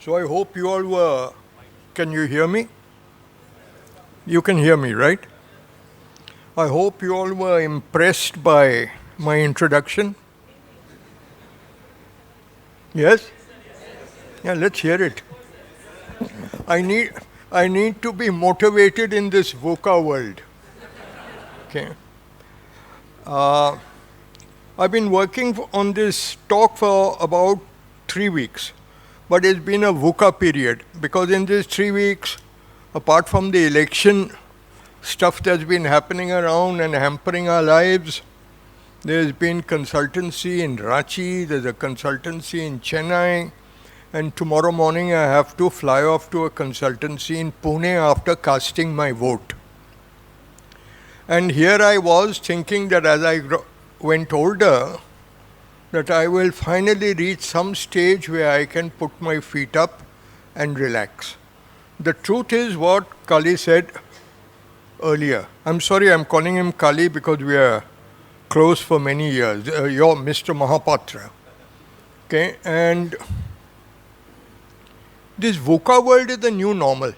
So I hope you all were, can you hear me? You can hear me, right? I hope you all were impressed by my introduction. Yes? Yeah, let's hear it. I need to be motivated in this VUCA world. Okay. I've been working on this talk for about 3 weeks, but it's been a VUCA period because in these 3 weeks, apart from the election stuff that's been happening around and hampering our lives, there's been consultancy in Ranchi, there's a consultancy in Chennai, and tomorrow morning I have to fly off to a consultancy in Pune after casting my vote. And here I was thinking that as I went older, that I will finally reach some stage where I can put my feet up and relax. The truth is what Kali said earlier. I'm sorry, I'm calling him Kali because we are close for many years. You're Mr. Mahapatra. Okay, and this VUCA world is the new normal.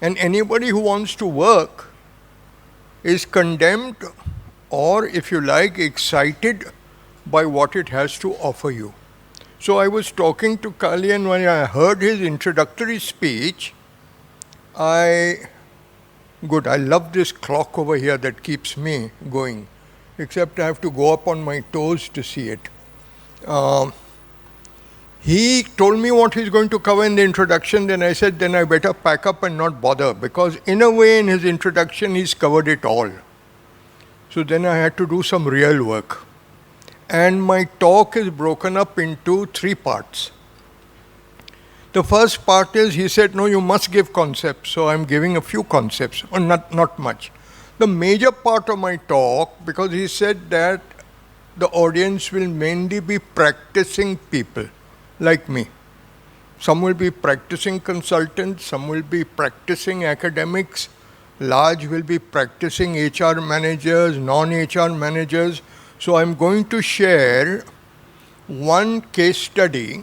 And anybody who wants to work is condemned or, if you like, excited by what it has to offer you. So I was talking to Kali, and when I heard his introductory speech, I love this clock over here that keeps me going, except I have to go up on my toes to see it. He told me what he's going to cover in the introduction, then I said, then I better pack up and not bother, because in a way in his introduction he's covered it all. So then I had to do some real work. And my talk is broken up into 3 parts. The first part is, he said, no, you must give concepts. So I'm giving a few concepts, or not much. The major part of my talk, because he said that the audience will mainly be practicing people like me. Some will be practicing consultants, some will be practicing academics, large will be practicing HR managers, non-HR managers. So I'm going to share one case study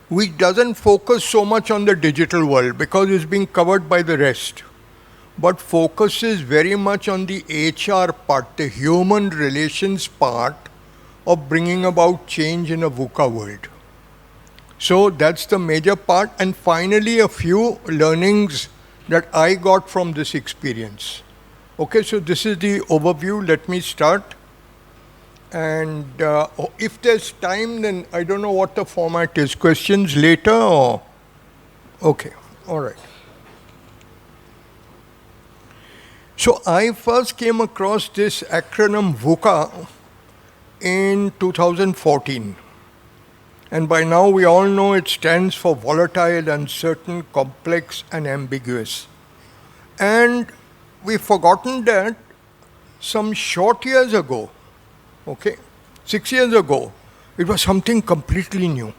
which doesn't focus so much on the digital world because it's being covered by the rest, but focuses very much on the HR part, the human relations part of bringing about change in a VUCA world. So that's the major part. And finally, a few learnings that I got from this experience. Okay, so this is the overview. Let me start. And if there's time, then I don't know what the format is. Questions later or? Okay, all right. So I first came across this acronym VUCA in 2014. And by now we all know it stands for volatile, uncertain, complex, and ambiguous. And we've forgotten that some short years ago, 6 years ago, it was something completely new.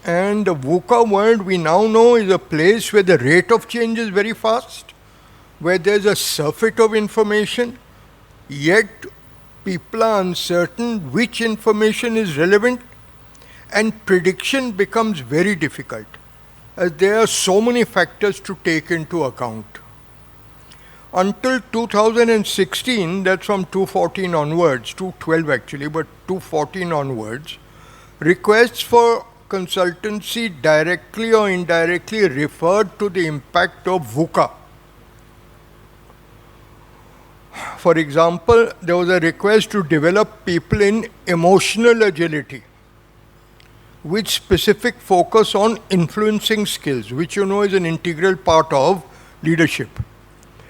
And the VUCA world we now know is a place where the rate of change is very fast, where there's a surfeit of information, yet people are uncertain which information is relevant, and prediction becomes very difficult, as there are so many factors to take into account. Until 2016, that's from 2014 onwards, 2012 actually, but 2014 onwards, requests for consultancy directly or indirectly referred to the impact of VUCA. For example, there was a request to develop people in emotional agility, with specific focus on influencing skills, which you know is an integral part of leadership,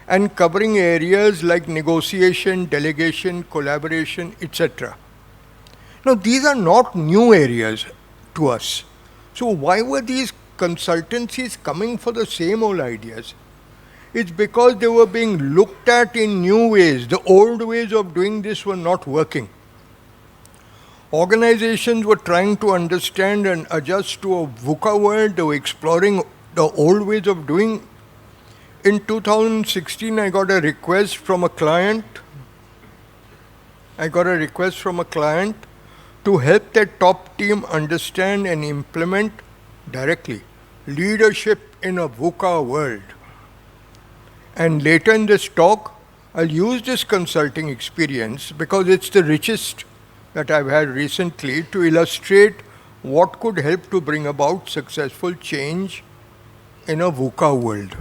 and covering areas like negotiation, delegation, collaboration, etc. Now, these are not new areas to us. So why were these consultancies coming for the same old ideas? It's because they were being looked at in new ways. The old ways of doing this were not working. Organizations were trying to understand and adjust to a VUCA world. They were exploring the old ways of doing. In 2016, I got a request from a client. to help their top team understand and implement directly. Leadership in a VUCA world. And later in this talk, I'll use this consulting experience because it's the richest that I've had recently to illustrate what could help to bring about successful change in a VUCA world.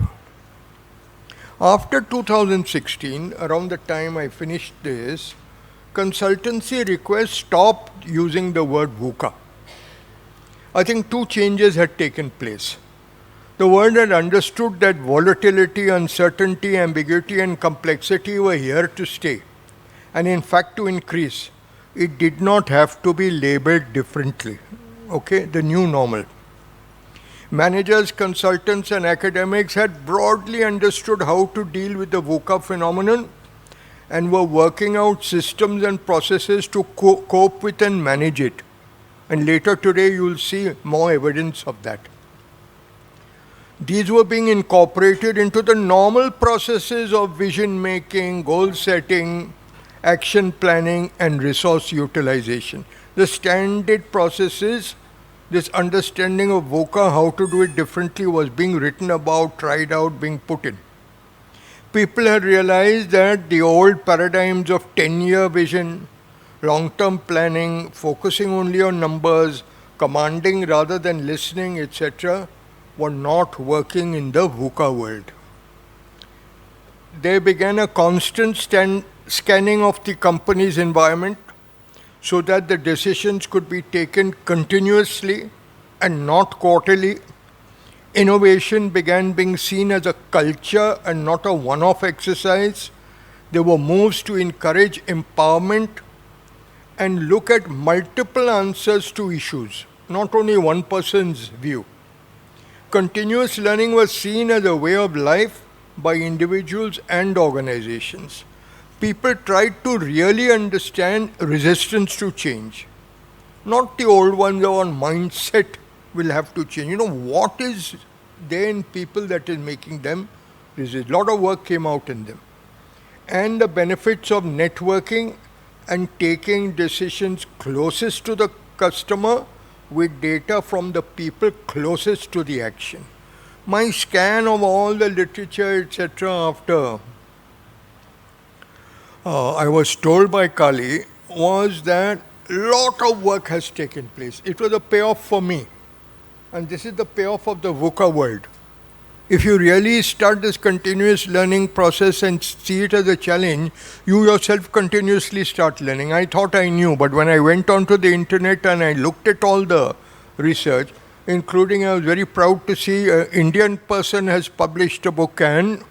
After 2016, around the time I finished this, consultancy requests stopped using the word VUCA. I think two changes had taken place. The world had understood that volatility, uncertainty, ambiguity, and complexity were here to stay, and in fact to increase. It did not have to be labeled differently. Okay, the new normal. Managers, consultants, and academics had broadly understood how to deal with the VUCA phenomenon and were working out systems and processes to cope with and manage it. And later today, you will see more evidence of that. These were being incorporated into the normal processes of vision making, goal setting, action planning, and resource utilization. The standard processes, this understanding of VUCA, how to do it differently, was being written about, tried out, being put in. People had realized that the old paradigms of 10-year vision, long-term planning, focusing only on numbers, commanding rather than listening, etc., were not working in the VUCA world. They began a constant scanning of the company's environment so that the decisions could be taken continuously and not quarterly. Innovation began being seen as a culture and not a one-off exercise. There were moves to encourage empowerment and look at multiple answers to issues, not only one person's view. Continuous learning was seen as a way of life by individuals and organizations. People tried to really understand resistance to change. Not the old ones on mindset will have to change. What is there in people that is making them resist? A lot of work came out in them. And the benefits of networking and taking decisions closest to the customer with data from the people closest to the action. My scan of all the literature, etc., after I was told by Kali, was that a lot of work has taken place. It was a payoff for me. And this is the payoff of the VUCA world. If you really start this continuous learning process and see it as a challenge, you yourself continuously start learning. I thought I knew, but when I went onto the internet and I looked at all the research, including I was very proud to see an Indian person has published a book and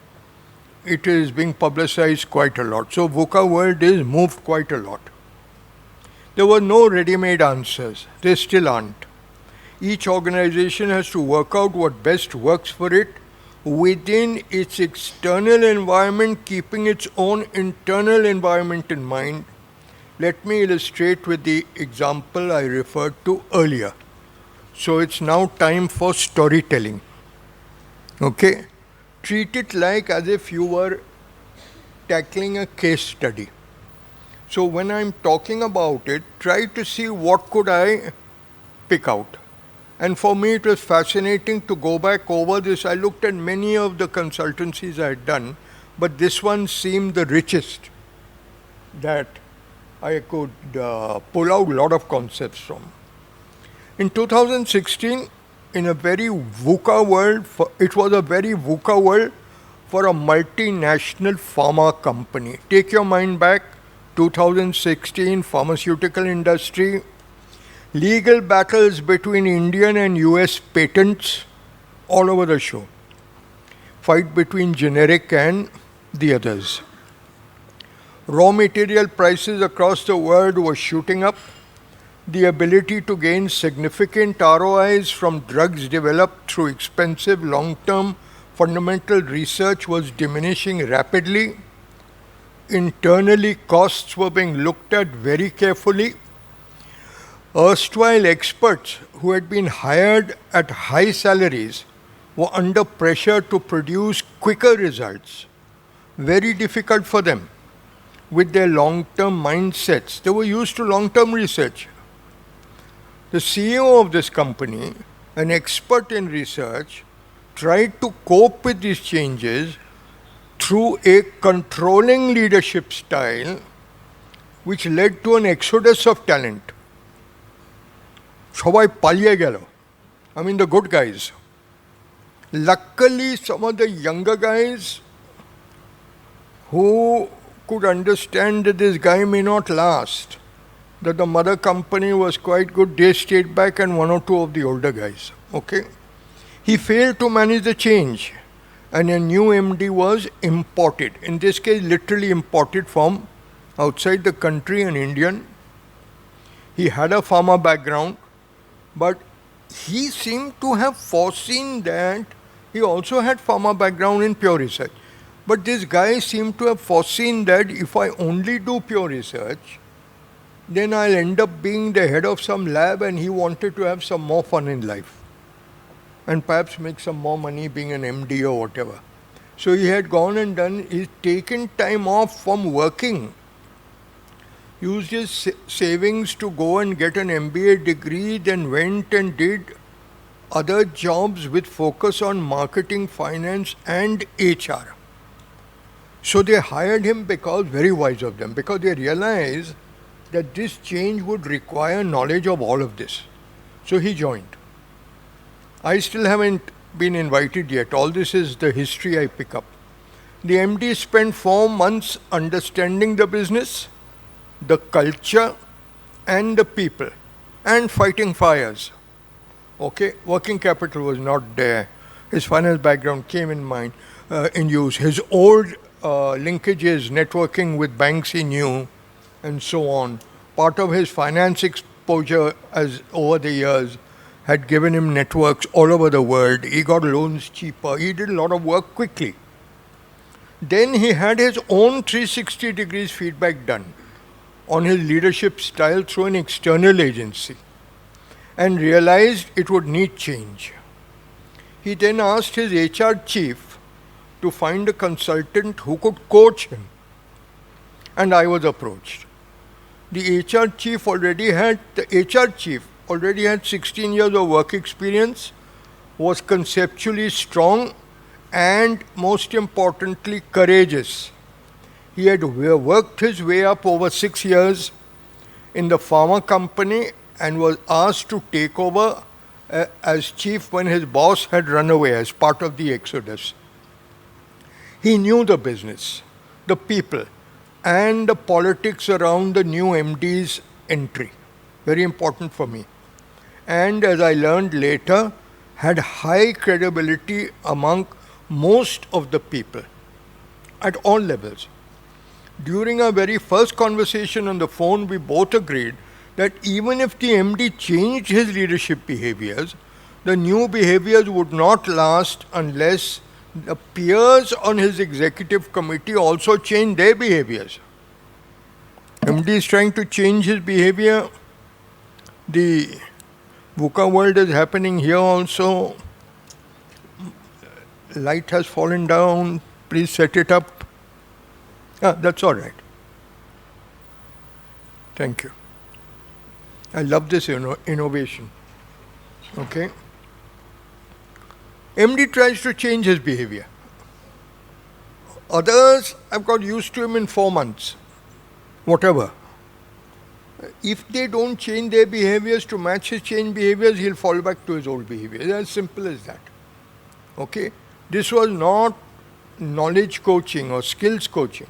it is being publicized quite a lot. So VUCA world is moved quite a lot. There were no ready-made answers. There still aren't. Each organization has to work out what best works for it within its external environment, keeping its own internal environment in mind. Let me illustrate with the example I referred to earlier. So it's now time for storytelling. Okay? Treat it like as if you were tackling a case study. So when I'm talking about it, try to see what could I pick out. And for me, it was fascinating to go back over this. I looked at many of the consultancies I had done, but this one seemed the richest that I could pull out a lot of concepts from. In 2016, in a very VUCA world, it was a very VUCA world for a multinational pharma company. Take your mind back, 2016, pharmaceutical industry, legal battles between Indian and US patents all over the show. Fight between generic and the others. Raw material prices across the world were shooting up. The ability to gain significant ROIs from drugs developed through expensive long-term fundamental research was diminishing rapidly. Internally, costs were being looked at very carefully. Erstwhile experts who had been hired at high salaries were under pressure to produce quicker results. Very difficult for them with their long-term mindsets. They were used to long-term research. The CEO of this company an expert in research, tried to cope with these changes through a controlling leadership style which led to an exodus of talent. সবাই পালিয়ে গেল. I mean the good guys. Luckily, some of the younger guys who could understand that this guy may not last, that the mother company was quite good, they stayed back, and one or two of the older guys. Okay? He failed to manage the change, and a new MD was imported. In this case, literally imported from outside the country, an Indian. He had a pharma background, but he seemed to have foreseen that he also had pharma background in pure research. But this guy seemed to have foreseen that if I only do pure research, then I'll end up being the head of some lab, and he wanted to have some more fun in life and perhaps make some more money being an MD or whatever. So he had gone and he's taken time off from working, used his savings to go and get an MBA degree, then went and did other jobs with focus on marketing, finance and HR. So they hired him because, very wise of them, because they realized that this change would require knowledge of all of this. So he joined. I still haven't been invited yet. All this is the history I pick up. The MD spent 4 months understanding the business, the culture and the people, and fighting fires. Okay, working capital was not there. His finance background came in use. His old linkages, networking with banks he knew, and so on. Part of his finance exposure as over the years had given him networks all over the world. He got loans cheaper. He did a lot of work quickly. Then he had his own 360 degrees feedback done on his leadership style through an external agency and realized it would need change. He then asked his HR chief to find a consultant who could coach him, and I was approached. The HR chief already had 16 years of work experience, was conceptually strong, and most importantly, courageous. He had worked his way up over 6 years in the pharma company and was asked to take over as chief when his boss had run away as part of the exodus. He knew the business, the people, and the politics around the new MD's entry. Very important for me. And as I learned later, had high credibility among most of the people at all levels. During our very first conversation on the phone, we both agreed that even if the MD changed his leadership behaviors, the new behaviors would not last unless the peers on his executive committee also change their behaviors. MD is trying to change his behavior. The VUCA world is happening here also. Light has fallen down. Please set it up. That's all right. Thank you. I love this innovation. Okay. MD tries to change his behavior. Others, I've got used to him in 4 months. Whatever. If they don't change their behaviors to match his changed behaviors, he'll fall back to his old behavior. It's as simple as that. Okay? This was not knowledge coaching or skills coaching.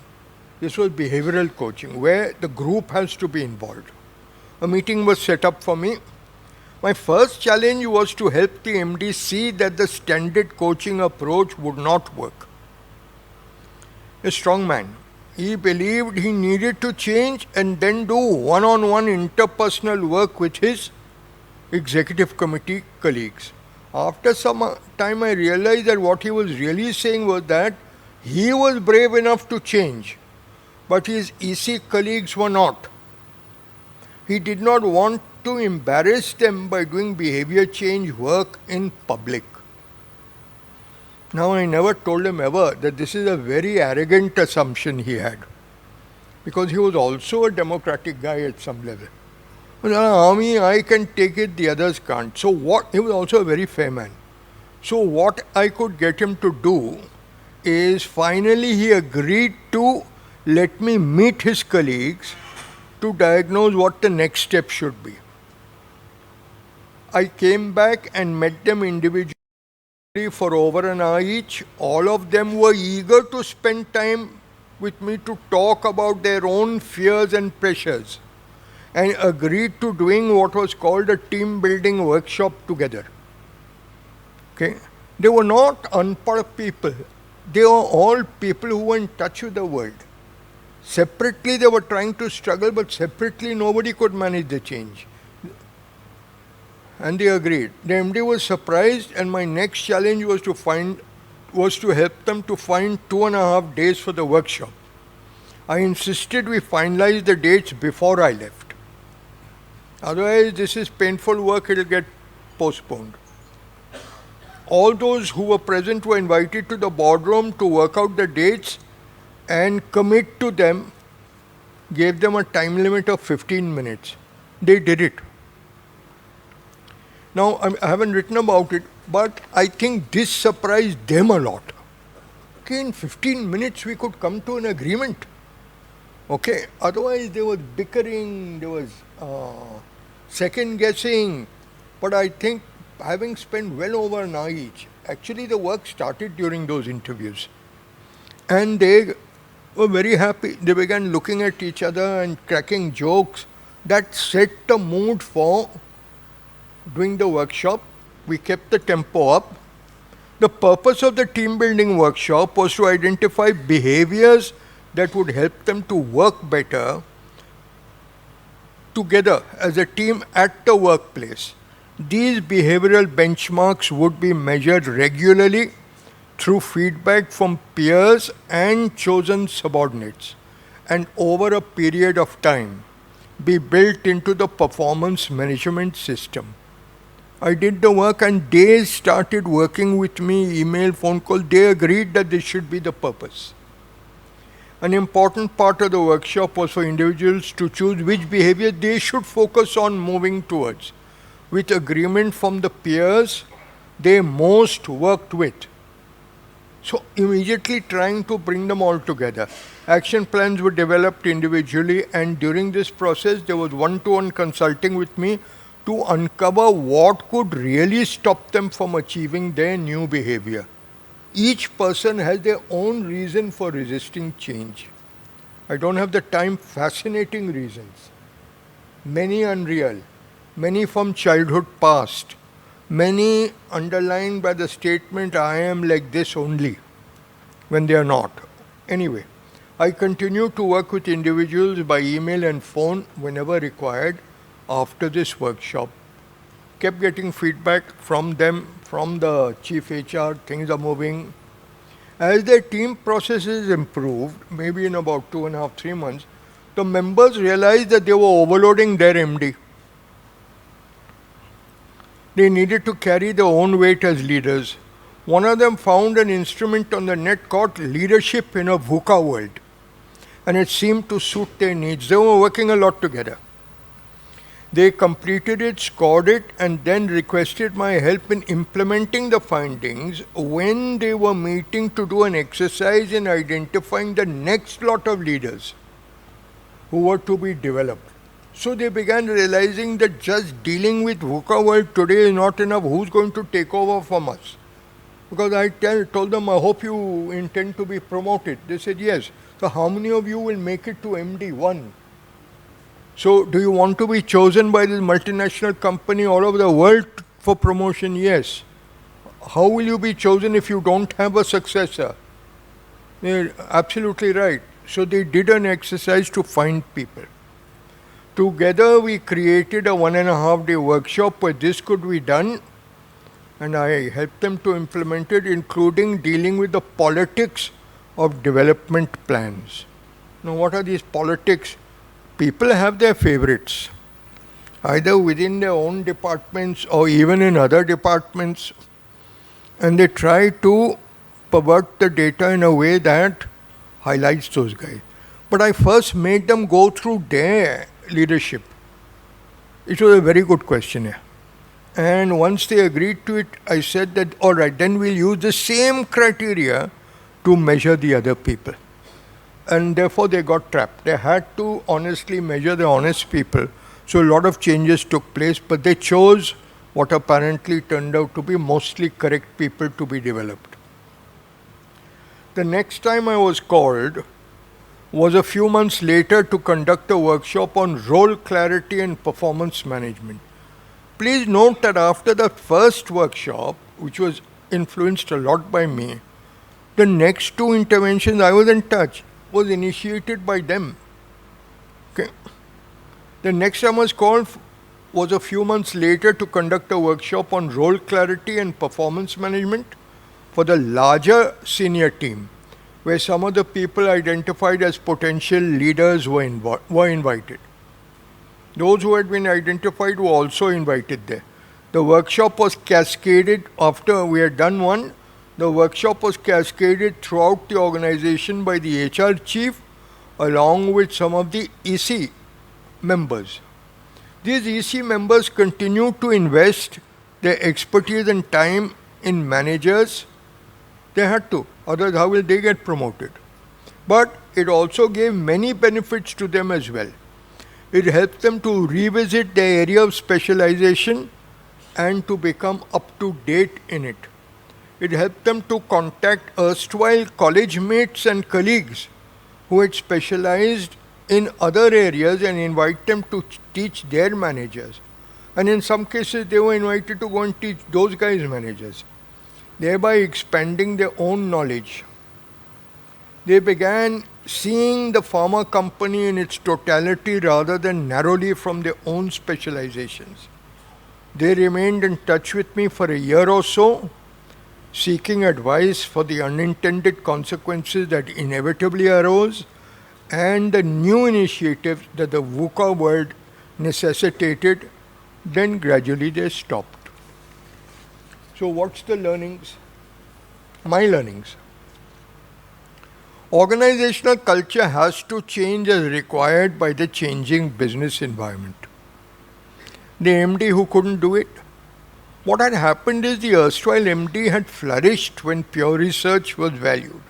This was behavioral coaching where the group has to be involved. A meeting was set up for me. My first challenge was to help the MD see that the standard coaching approach would not work. A strong man. He believed he needed to change and then do one-on-one interpersonal work with his executive committee colleagues. After some time, I realized that what he was really saying was that he was brave enough to change, but his EC colleagues were not. He did not want to embarrass them by doing behavior change work in public. Now, I never told him ever that this is a very arrogant assumption he had, because he was also a democratic guy at some level. Army, I can take it, the others can't. So what, he was also a very fair man. So what I could get him to do is finally he agreed to let me meet his colleagues to diagnose what the next step should be. I came back and met them individually for over an hour each. All of them were eager to spend time with me to talk about their own fears and pressures, and agreed to doing what was called a team building workshop together. Okay? They were not unpad people. They were all people who were in touch with the world. Separately they were trying to struggle, but separately nobody could manage the change. And they agreed. The MD was surprised, and my next challenge was to help them to find 2.5 days for the workshop. I insisted we finalize the dates before I left. Otherwise, this is painful work, it will get postponed. All those who were present were invited to the boardroom to work out the dates and commit to them, gave them a time limit of 15 minutes. They did it. Now, I haven't written about it, but I think this surprised them a lot. Okay, in 15 minutes we could come to an agreement. Okay, otherwise there was bickering, there was second guessing, but I think having spent well over an hour each, actually the work started during those interviews. And they were very happy. They began looking at each other and cracking jokes. That set the mood for doing the workshop. We kept the tempo up. The purpose of the team building workshop was to identify behaviors that would help them to work better together as a team at the workplace. These behavioral benchmarks would be measured regularly through feedback from peers and chosen subordinates, and over a period of time be built into the performance management system. I did the work and they started working with me, email, phone call. They agreed that this should be the purpose. An important part of the workshop was for individuals to choose which behavior they should focus on moving towards, with agreement from the peers they most worked with. So immediately trying to bring them all together. Action plans were developed individually, and during this process there was one-to-one consulting with me to uncover what could really stop them from achieving their new behavior. Each person has their own reason for resisting change. I don't have the time, fascinating reasons. Many unreal, many from childhood past, many underlined by the statement, I am like this only, when they are not. Anyway, I continue to work with individuals by email and phone whenever required after this workshop. Kept getting feedback from them, from the chief HR, things are moving. As their team processes improved, maybe in about 2.5, 3 months, the members realized that they were overloading their MD. They needed to carry their own weight as leaders. One of them found an instrument on the net called Leadership in a VUCA World, and it seemed to suit their needs. They were working a lot together. They completed it, scored it, and then requested my help in implementing the findings when they were meeting to do an exercise in identifying the next lot of leaders who were to be developed. So they began realizing that just dealing with VUCA world today is not enough. Who's going to take over from us? Because I told them, I hope you intend to be promoted. They said, yes. So how many of you will make it to MD? One. So do you want to be chosen by this multinational company all over the world for promotion? Yes. How will you be chosen if you don't have a successor? They're absolutely right. So they did an exercise to find people. Together we created a 1.5 day workshop where this could be done, and I helped them to implement it, including dealing with the politics of development plans. Now what are these politics? People have their favorites, either within their own departments or even in other departments, and they try to pervert the data in a way that highlights those guys. But I first made them go through their leadership. It was a very good questionnaire. And once they agreed to it, I said that, all right, then we'll use the same criteria to measure the other people. And therefore they got trapped. They had to honestly measure the honest people. So a lot of changes took place, but they chose what apparently turned out to be mostly correct people to be developed. The next time I was called was a few months later to conduct a workshop on role clarity and performance management. Please note that after the first workshop, which was influenced a lot by me, the next two interventions I was in touch was initiated by them. Okay. The next time I was called was a few months later to conduct a workshop on role clarity and performance management for the larger senior team, where some of the people identified as potential leaders were invited. Those who had been identified were also invited there. The workshop was cascaded after we had done one. The workshop was cascaded throughout the organization by the HR chief along with some of the EC members. These EC members continued to invest their expertise and time in managers. They had to, otherwise how will they get promoted? But it also gave many benefits to them as well. It helped them to revisit their area of specialization and to become up to date in it. It helped them to contact erstwhile college mates and colleagues who had specialized in other areas and invite them to teach their managers. And in some cases, they were invited to go and teach those guys' managers, thereby expanding their own knowledge. They began seeing the pharma company in its totality rather than narrowly from their own specializations. They remained in touch with me for a year or so, seeking advice for the unintended consequences that inevitably arose and the new initiatives that the VUCA world necessitated. Then gradually they stopped. So what's the learnings? My learnings. Organizational culture has to change as required by the changing business environment. The MD who couldn't do it, what had happened is the erstwhile MD had flourished when pure research was valued,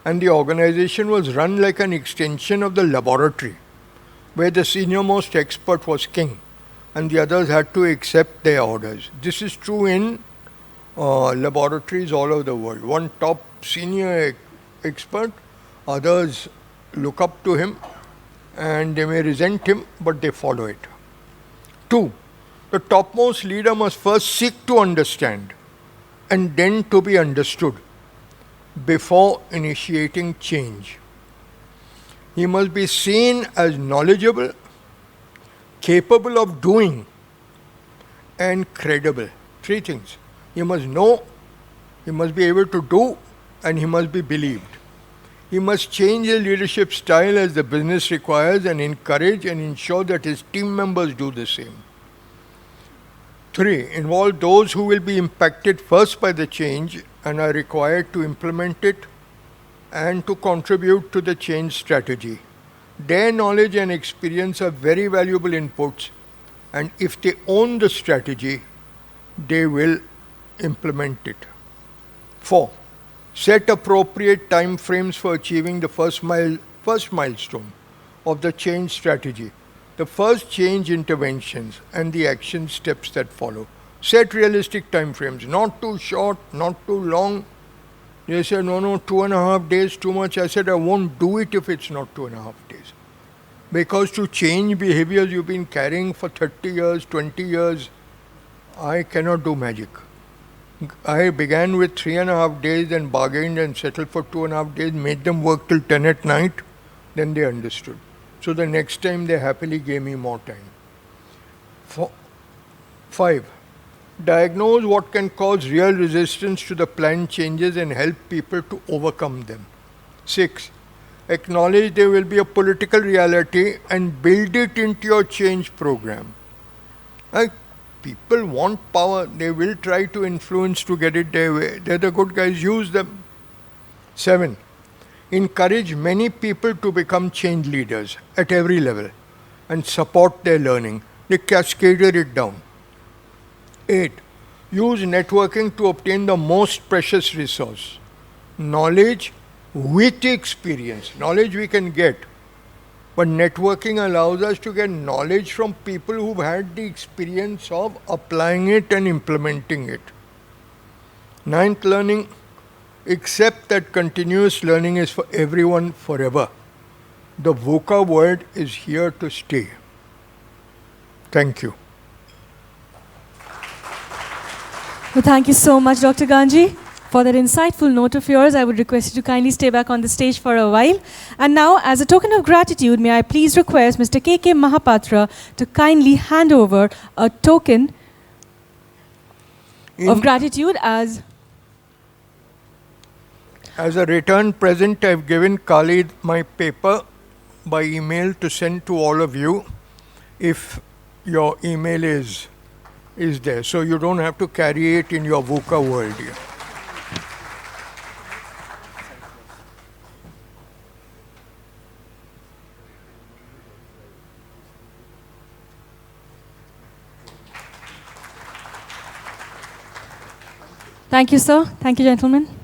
and the organization was run like an extension of the laboratory, where the senior-most expert was king, and the others had to accept their orders. This is true in laboratories all over the world. One top senior expert, others look up to him, and they may resent him, but they follow it. 2. The topmost leader must first seek to understand and then to be understood before initiating change. He must be seen as knowledgeable, capable of doing, and credible. 3 things. He must know, he must be able to do, and he must be believed. He must change his leadership style as the business requires and encourage and ensure that his team members do the same. 3. Involve those who will be impacted first by the change and are required to implement it and to contribute to the change strategy. Their knowledge and experience are very valuable inputs, and if they own the strategy, they will implement it. 4. Set appropriate time frames for achieving the first milestone of the change strategy, the first change interventions, and the action steps that follow. Set realistic time frames, not too short, not too long. They said, no, 2.5 days, too much. I said, I won't do it if it's not 2.5 days. Because to change behaviors you've been carrying for 30 years, 20 years, I cannot do magic. I began with 3.5 days and bargained and settled for 2.5 days, made them work till 10 at night, then they understood. So the next time they happily gave me more time. 5. Diagnose what can cause real resistance to the planned changes and help people to overcome them. 6. Acknowledge there will be a political reality and build it into your change program. People want power, they will try to influence to get it their way. They're the good guys, use them. 7. Encourage many people to become change leaders at every level and support their learning. They cascaded it down. 8. Use networking to obtain the most precious resource, knowledge with experience. Knowledge we can get, but networking allows us to get knowledge from people who've had the experience of applying it and implementing it. 9th, learning. Accept that continuous learning is for everyone forever. The VUCA world is here to stay. Thank you. Well, thank you so much, Dr. Gangjee. For that insightful note of yours, I would request you to kindly stay back on the stage for a while. And now, as a token of gratitude, may I please request Mr. K.K. Mahapatra to kindly hand over a token of gratitude as a return present. I've given Khalid my paper by email to send to all of you if your email is there. So you don't have to carry it in your VUCA world here. Thank you, sir. Thank you, gentlemen.